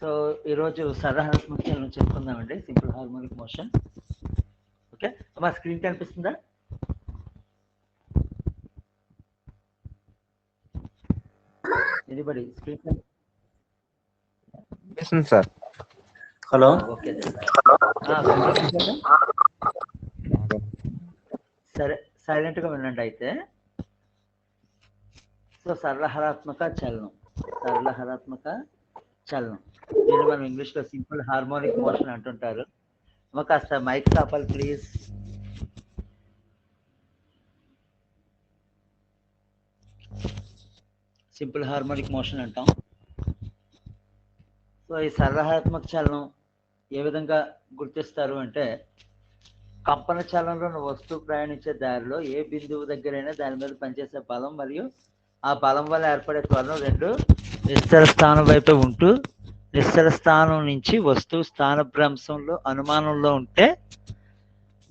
So ఈరోజు సరళాత్మక చలనం చెప్పుకుందామండి. Simple harmonic motion. ఓకే, మా స్క్రీన్ కనిపిస్తుందా? ఎనీబడి స్క్రీన్ కనిపిస్తుంది సార్. హలో, ఓకే సరే, సైలెంట్గా వినండి అయితే. సో సరళహరాత్మక చలనం, సరళహరాత్మక చలనం, దీన్ని మనం ఇంగ్లీష్లో సింపుల్ హార్మోనిక్ మోషన్ అంటుంటారు. కాస్త మైక్ ఆపాలి ప్లీజ్. సింపుల్ హార్మోనిక్ మోషన్ అంటాం. సో ఈ సరళహరాత్మక చలనం ఏ విధంగా గుర్తిస్తారు అంటే, కంపన చలనంలో వస్తువు ప్రయాణించే దారిలో ఏ బిందువు దగ్గరైనా దాని మీద పనిచేసే బలం మరియు ఆ బలం వల్ల ఏర్పడే త్వరణం రెండు నిశ్చల స్థానం వైపే ఉంటూ నిశ్చల స్థానం నుంచి వస్తువు స్థానభ్రంశంలో అనుమానంలో ఉంటే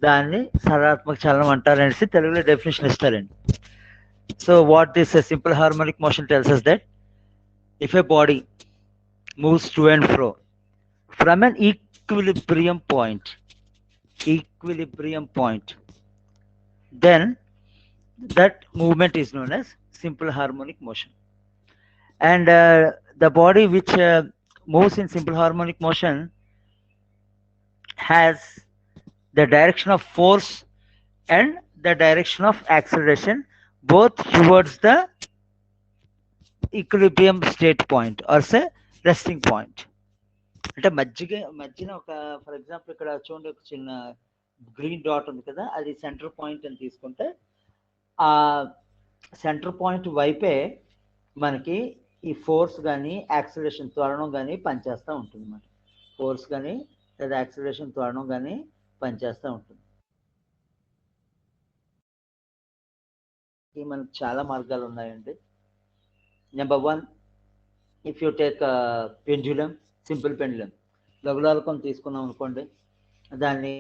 దాన్ని సరళాత్మక చలనం అంటారనేసి తెలుగులో డెఫినేషన్ ఇస్తారండి. So what this simple harmonic motion tells us that if a body moves to and fro from an equilibrium point, then that movement is known as simple harmonic motion. And the body which moves in simple harmonic motion has the direction of force and the direction of acceleration both towards the equilibrium state point or say resting point. అంటే మధ్యన ఒక for example ఇక్కడ చూడండి, ఒక చిన్న green dot ఉంది కదా, అది సెంటర్ పాయింట్ అని తీసుకుంటే ఆ సెంటర్ పాయింట్ వైపే మనకి ఈ ఫోర్స్ కానీ యాక్సిలరేషన్ త్వరణం కానీ పనిచేస్తూ ఉంటుంది అన్నమాట. ఫోర్స్ కానీ లేదా యాక్సిలరేషన్ త్వరణం కానీ పనిచేస్తూ ఉంటుంది. మనకు చాలా మార్గాలు ఉన్నాయండి. Number 1, if you take pendulum, simple pendulum, లఘులాలకం తీసుకున్నాం అనుకోండి, దాన్ని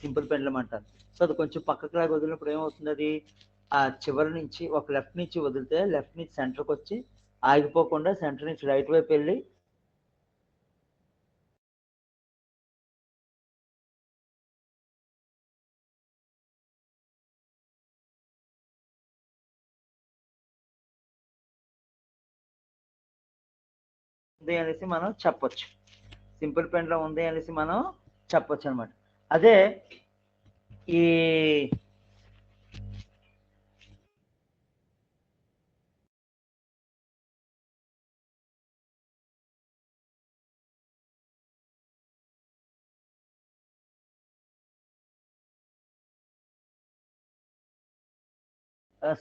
సింపుల్ పెండ్యులం అంటారు. సో అది కొంచెం పక్కకు లాగా వదిలినప్పుడు ఏమవుతుంది, అది ఆ చివరి నుంచి ఒక లెఫ్ట్ నుంచి వదిలితే లెఫ్ట్ నుంచి సెంటర్కి వచ్చి ఆగిపోకుండా సెంటర్ నుంచి రైట్ వైపు వెళ్ళి ఉంది అనేసి మనం చెప్పొచ్చు. సింపుల్ పెండ్యులం ఉంది అనేసి మనం చెప్పొచ్చు అనమాట. అదే ఈ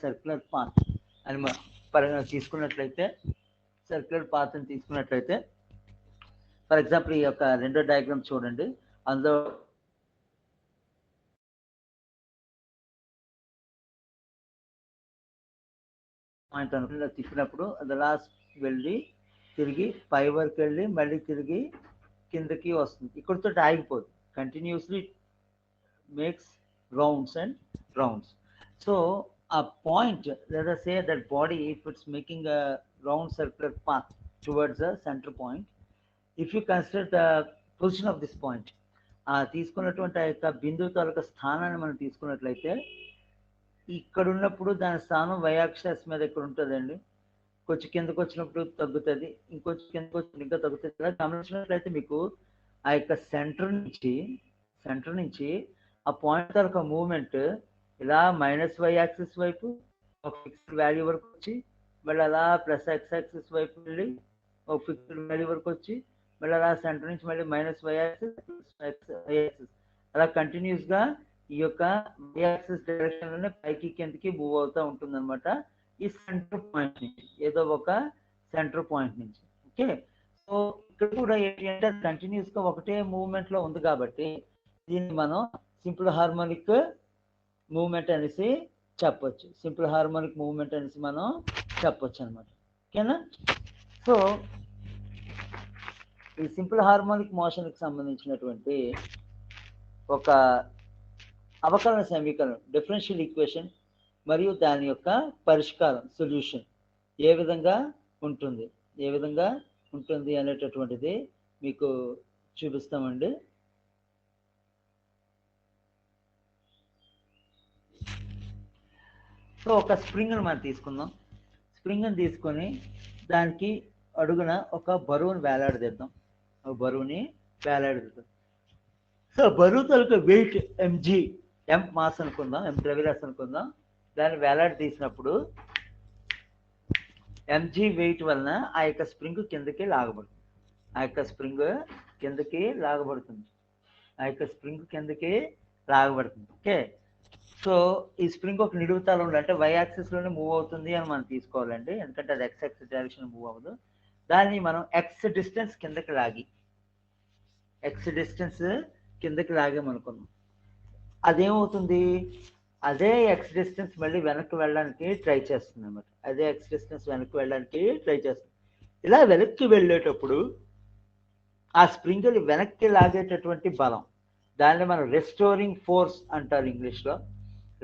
సర్క్యులర్ పాత్ అని మనం తీసుకున్నట్లయితే, సర్క్యులర్ పాత్ అని తీసుకున్నట్లయితే ఫర్ ఎగ్జాంపుల్ ఈ యొక్క రెండో డయాగ్రామ్ చూడండి. అందులో పాయింట్ అనుకుని తిప్పినప్పుడు అది లాస్ట్ వెళ్ళి తిరిగి పై వరకు వెళ్ళి మళ్ళీ తిరిగి కిందకి వస్తుంది. ఇక్కడితో ఆగిపోదు, continuously makes rounds and rounds. So a point, let us say that body, if it's making a round circular path towards the center point, if you consider the position of this point, తీసుకున్నటువంటి ఆ యొక్క బిందువు తాలూకా స్థానాన్ని మనం తీసుకున్నట్లయితే, ఇక్కడ ఉన్నప్పుడు దాని స్థానం y-యాక్సిస్ మీద ఇక్కడ ఉంటుందండి. కొంచెం కిందకు వచ్చినప్పుడు తగ్గుతుంది, ఇంకొంచెం కిందకు వచ్చినప్పుడు ఇంకా తగ్గుతుంది. ఇలా గమనించినట్లయితే మీకు ఆ యొక్క సెంటర్ నుంచి ఆ పాయింట్ తాలూకా మూవ్మెంట్ ఇలా -y-యాక్సిస్ వైపు ఒక ఫిక్స్డ్ వాల్యూ వరకు వచ్చి మళ్ళీ అలా +x-యాక్సిస్ వైపు వెళ్ళి ఒక ఫిక్స్డ్ వాల్యూ వరకు వచ్చి మళ్ళీ అలా సెంటర్ నుంచి మళ్ళీ -y-యాక్సిస్ x-యాక్సిస్ అలా కంటిన్యూస్గా ఈ యొక్క y-యాక్సిస్ డైరెక్షన్లోనే పైకి కిందకి మూవ్ అవుతూ ఉంటుంది అనమాట. ఈ సెంటర్ పాయింట్ నుంచి, ఏదో ఒక సెంటర్ పాయింట్ నుంచి. ఓకే, సో ఇక్కడ కూడా ఏంటి అంటే కంటిన్యూస్ గా ఒకటే మూవ్మెంట్ లో ఉంది కాబట్టి దీన్ని మనం సింపుల్ హార్మోనిక్ మూవ్మెంట్ అనేసి చెప్పొచ్చు. సింపుల్ హార్మోనిక్ మూవ్మెంట్ అనేసి మనం చెప్పొచ్చు అనమాట. ఓకేనా? సో ఈ సింపుల్ హార్మోనిక్ మోషన్కి సంబంధించినటువంటి ఒక అవకలన సమీకరణం, డిఫరెన్షియల్ ఈక్వేషన్ మరియు దాని యొక్క పరిష్కారం, సొల్యూషన్ ఏ విధంగా ఉంటుంది అనేటటువంటిది మీకు చూపిస్తామండి. సో ఒక స్ప్రింగ్ని మనం తీసుకుందాం. స్ప్రింగ్ని తీసుకొని దానికి అడుగున ఒక బరువుని వేలాడదీద్దాం. సో బరువు తలకు వెయిట్ ఎంజీ, ఎం మాస్ అనుకుందాం, ఎం ద్రవ్యరాశి అనుకుందాం. దాన్ని వేలాడి తీసినప్పుడు ఎంజీ వెయిట్ వలన ఆ యొక్క స్ప్రింగ్ కిందకి లాగబడుతుంది. ఓకే. సో ఈ స్ప్రింగ్ ఒక నిలువుతాలో అంటే వై యాక్సిస్ లోనే మూవ్ అవుతుంది అని మనం తీసుకోవాలండి, ఎందుకంటే అది ఎక్స్ యాక్సిస్ డైరెక్షన్ మూవ్ అవ్వదు. దాన్ని మనం ఎక్స్ డిస్టెన్స్ కిందకి లాగామనుకున్నాం. అదేమవుతుంది, అదే ఎక్స్ డిస్టెన్స్ మళ్ళీ వెనక్కి వెళ్ళడానికి ట్రై చేస్తుంది అన్నమాట. ఇలా వెనక్కి వెళ్ళేటప్పుడు ఆ స్ప్రింగ్ వెనక్కి లాగేటటువంటి బలం, దాన్ని మనం రెస్టోరింగ్ ఫోర్స్ అంటారు. ఇంగ్లీష్లో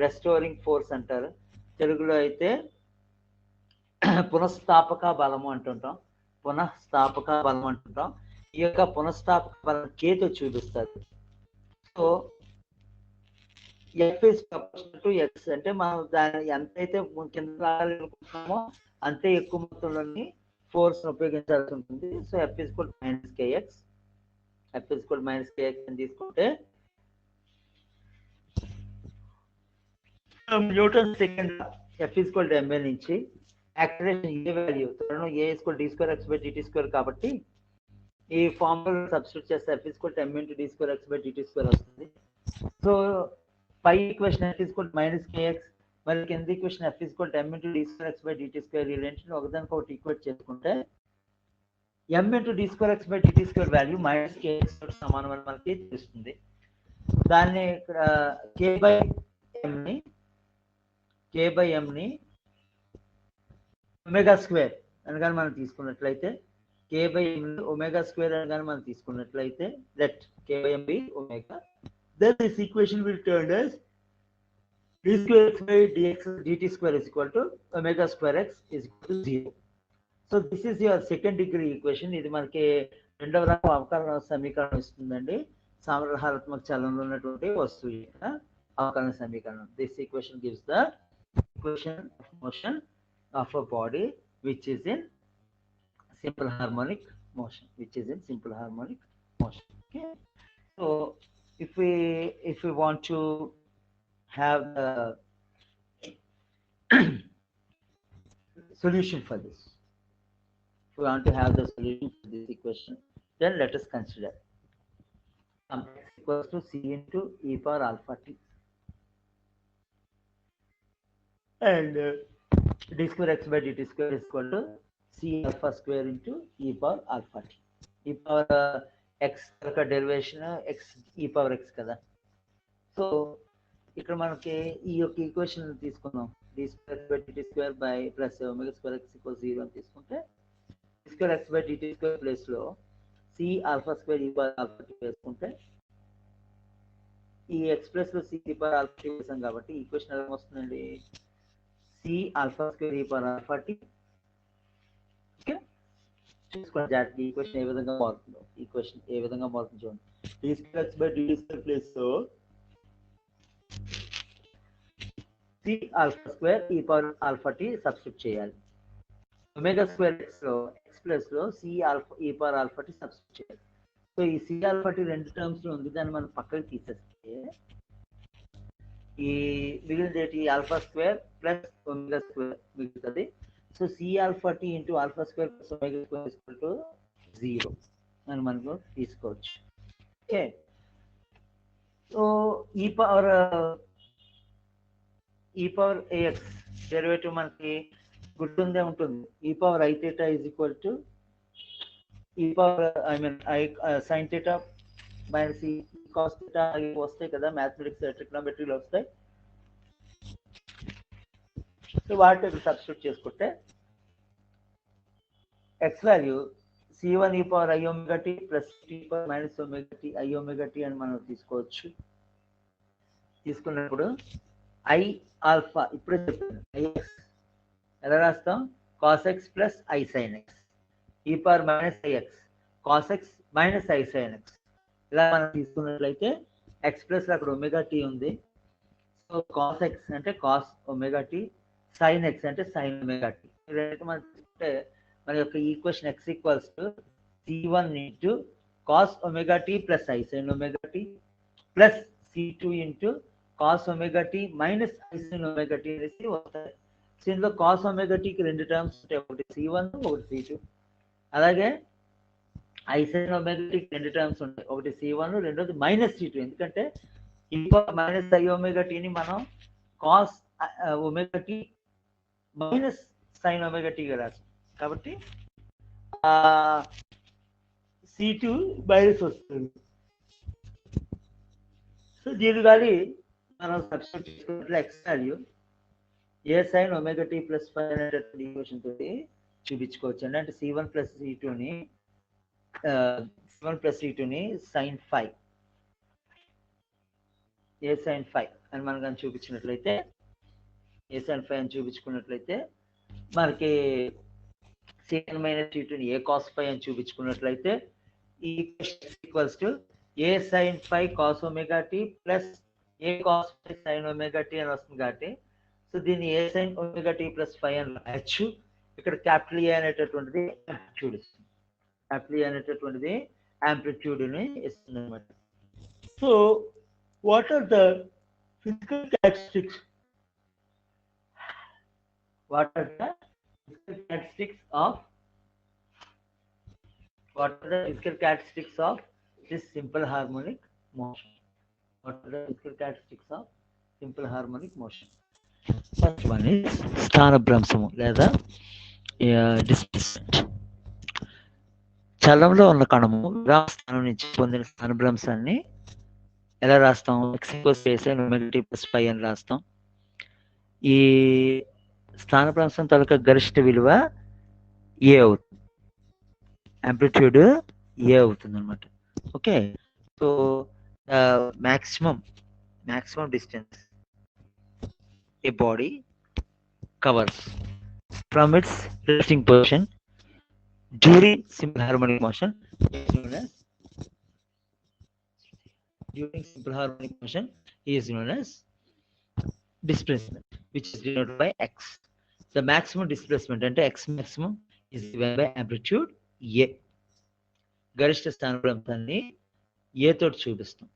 రెస్టోరింగ్ ఫోర్స్ అంటారు, తెలుగులో అయితే పునఃస్థాపక బలము అంటుంటాం. ఈ యొక్క పునఃస్థాపక బలం కేతో చూపిస్తారు. So F is proportional to X, అంటే మనం దాన్ని ఎంతైతే కింద రావాలనుకుంటున్నామో అంతే ఎక్కువ మొత్తంలోని ఫోర్స్ ఉపయోగించాల్సి ఉంటుంది. So F is equal minus KX అని తీసుకుంటే Newton second F is equal to MA నుంచి యాక్సిలరేషన్ ఏ వాల్యూ త్వరను A is equal D square X by DT square, కాబట్టి ఈ ఫార్ములా సబ్స్టిట్యూట్ చేస్తే F is equal to MA into D square X by DT square వస్తుంది. So పై equation F is equal to minus KX, మరి కింద equation F is equal to M into D square X by DT square, ఈ రెండింటిని ఒకదానికొకటి equate చేసుకుంటే M into D square X by DT square value minus KX తోటి సమానం అని మనకి తెలుస్తుంది. దాన్ని ఇక్కడ కే బై ఎంని ఒమేగా స్క్వేర్ అనగానే మనం తీసుకున్నట్లయితే, ఒమేగా స్క్వేర్ అనగానే మనం తీసుకున్నట్లయితే let K by M be omega, then this equation will turn as d square x by dx dt square is equal to omega square x is equal to 0. So this is your second degree equation. ఇది మనకి రెండవ రకం అవకలన సమీకరణం ఇస్తుందండి. సామ్యహారాత్మక చలనంలో ఉన్నటువంటి వస్తువు యొక్క అవకలన సమీకరణం. This equation gives the equation of motion of a body which is in simple harmonic motion. Okay. So if we want to have the solution for this, equation, then let us consider x equals to c into e power alpha t and d square x by dt square is equal to c alpha square into e power alpha t. e power x యొక్క derivation x e power x కదా. So ఇక్కడ మనకి ఈ యొక్క equation తీసుకున్నాం, d square x by dt square by plus omega square x equals 0 అని తీసుకుంటే d square x by dt square place లో c alpha square e power alpha t వేసుకుంటే ఈ x ప్లస్ లో c e power alpha t వేసాం కాబట్టి equation ఎలా వస్తుందండి, c alpha square e power alpha t. Okay, చూసుకోండి జాగ్రత్తగా ఈక్వేషన్ ఏ విధంగా మారుతుందో. చూడండి, d square x by dt square place లో c alpha square e power alpha t substitute చేయాలి. ఒమేగా స్క్వేర్ x లో x ప్లస్ లో c alpha e power alpha t substitute చేయాలి. సో ఈ c alpha t రెండు terms లో ఉంది, దాన్ని మనం పక్కకి తీసేస్తే ఈ మిగిలిన alpha square plus omega square మిగులుతుంది. So c alpha t into alpha square plus omega square equal to 0 అని మనకు తీసుకోవచ్చు. ఓకే, సో ఈ పవర్ ax డెరివేటివ్ మనకి గుర్తుందే ఉంటుంది. e power i theta is equal to ఈ power I sine theta minus ఈ cos theta వస్తాయి కదా, మ్యాథమెటిక్స్ ట్రిగ్నోమెట్రీలో వస్తాయి. సో వాటిని సబ్స్టిట్యూట్ చేసుకుంటే X value c1 e power i omega t plus t power minus omega t i omega t అని మనం తీసుకోవచ్చు. తీసుకున్నప్పుడు ఐ ఆల్ఫా ఇప్పుడే చెప్పాను, ఐఎక్స్ ఎలా రాస్తాం, cos X plus I sine X, e power minus IX cos X minus I sine X. ఇలా మనం తీసుకున్నట్లయితే ఎక్స్ ప్లస్ అక్కడ ఒమేగా టీ ఉంది, సో కాస్ ఎక్స్ అంటే cos omega T, sine X అంటే సైన్ ఒమేగా టీ. మనం తీసుకుంటే మన యొక్క equation X equals to c1 into cos omega tea plus I sine omega tea plus c2 into cos omega tea minus I sine omega tea అనేసి వస్తాయి. So ఇందులో cos omega టీకి రెండు terms ఉంటాయి, ఒకటి c1 ఒకటి c2. అలాగే I sine omega టీకి రెండు టర్మ్స్ ఉంటాయి, ఒకటి c1 రెండోది మైనస్ c2. ఎందుకంటే ఈ మైనస్ ఐ ఒమేగా టీని మనం cos omega tea minus sine omega టీగా రాస్తాం కాబట్టి c2 మైనస్ వస్తుంది. సో దీని కానీ మనం సబ్స్టిట్యూట్ చేసుకున్నట్లు ఎక్స్ వాల్యూ ఏ సైన్ ఒమేగా టీ ప్లస్ 5 అనేటటువంటి ఈక్వేషన్ తోటి చూపించుకోవచ్చు అండి. అంటే c1 ప్లస్ c2ని సైన్ 5 ఏ సైన్ 5 అని మనం కానీ చూపించినట్లయితే, ఏ సైన్ 5 అని చూపించుకున్నట్లయితే మనకి c1 మైనస్ c2ని ఏ కాస్ 5 అని చూపించుకున్నట్లయితే ఈ equals to A sine 5 cos omega tea plus A cos 5 sine omega t అని వస్తుంది కాబట్టి, సో దీన్ని A sine omega tea plus 5 అని రాయొచ్చు. ఇక్కడ క్యాపిటల్ ఏ అనేటటువంటిది యాంప్లిట్యూడ్ ఇస్తుంది, క్యాపిటల్ ఏ అనేటటువంటిది యాంప్లిట్యూడ్ని ఇస్తుంది అనమాట. So what are the physical characteristics, what are the physical characteristics of this simple harmonic motion? What are the physical characteristics of simple harmonic motion? First one is స్థానభ్రంశము లేదా displacement. చలంలో ఉన్న కణము విరామ స్థానం నుంచి పొందిన స్థానభ్రంశాన్ని ఎలా రాస్తాం, x ఒమేగా టీ ప్లస్ 5 అని రాస్తాం. ఈ స్థానభ్రంశం తాలూకా గరిష్ట విలువ ఏ అవుతుంది, యాంప్లిట్యూడ్ ఏ అవుతుంది అనమాట. Okay, so maximum distance a body covers from its resting position during simple harmonic motion is known as displacement, which is denoted by x. The maximum displacement and x maximum is given by amplitude a. గరిష్ట స్థానభ్రంశాన్ని ఏ తోటి చూపిస్తాం.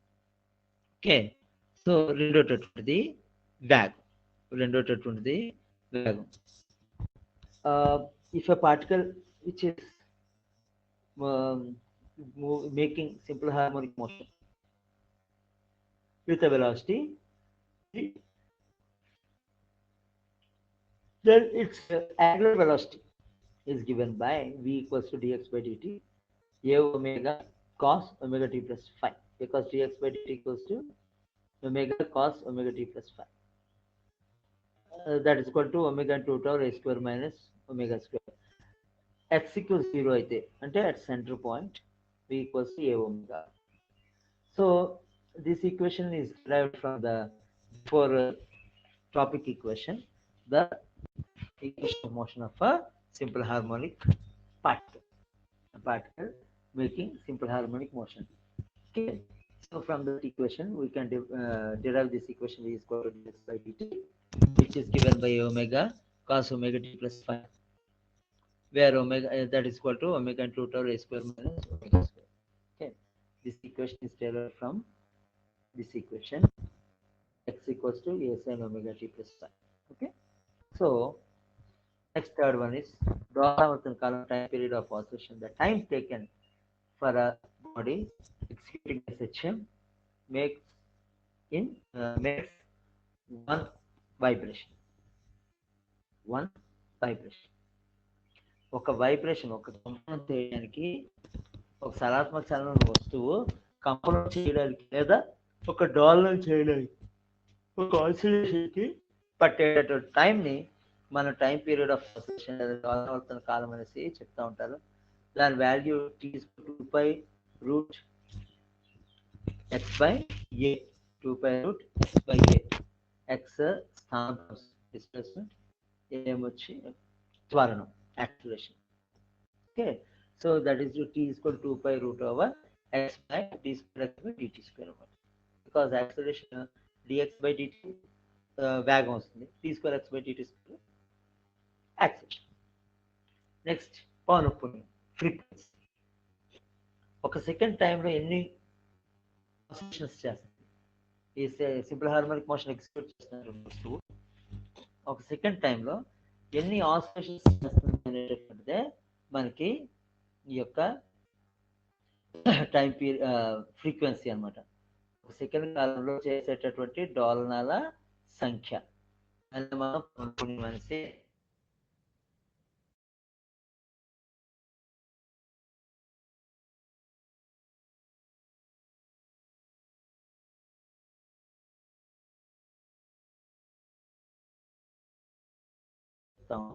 Okay, so రెండోటటువంటిది వేగం. If a particle which is making simple harmonic motion with a velocity, then its angular velocity is given by v equals to dx by dt a omega cos omega t plus 5, because dx by dt equals to omega cos omega t plus 5. That is equal to omega 2 tau a square minus omega square. X equals 0 అయితే అంటే at center point v equals to a omega. So this equation is derived from the before topic equation, the equation of motion of a simple harmonic particle making simple harmonic motion. Okay, so from that equation we can derive this equation v is equal to dx by dt, which is given by omega cos omega t plus 5, where omega that is equal to omega 2 tau a square minus omega square. Okay, this equation is derived from this equation, x equals to a sin omega t plus 5. Okay, so next third one is Brahmavartan column time period of oscillation. The time taken for a body executing SHM makes one vibration. ఒక vibration, ఒక కంపనం చేయడానికి ఒక సరాత్మక చలనం వస్తువు కంపనం చేయడానికి లేదా ఒక డోలనం చేయడానికి ఒక ఆసిలేషన్కి పట్టేటటువంటి టైంని మన టైం పీరియడ్ ఆఫ్ ఆసిలేషన్ లేదా డోలనావర్తన కాలం అనేసి చెప్తా ఉంటారు. దాని value T2π root x/a 2π root x/a x స్థానం డిస్ప్లేస్మెంట్, ఏమొచ్చి త్వరణం acceleration. Okay, so that is T is equal to 2π root over x by d square x by dt square over, because acceleration dx by dt వేగం వస్తుంది, t square x by dt square acceleration. Next పౌనఃపున్యం frequency. ఒక second టైంలో ఎన్ని oscillations చేస్తుంది ఈ simple harmonic motion execute చేస్తున్నారు వస్తువు, ఒక సెకండ్ టైంలో ఎన్ని ఆసిలేషన్స్ చేస్తుంది అనేటటువంటిదే మనకి ఈ యొక్క టైం పీరియడ్ ఫ్రీక్వెన్సీ అనమాట. ఒక సెకండ్ కాలంలో చేసేటటువంటి డోలనాల సంఖ్య అని మనం పౌనఃపున్యం అనేసి చెప్తాము.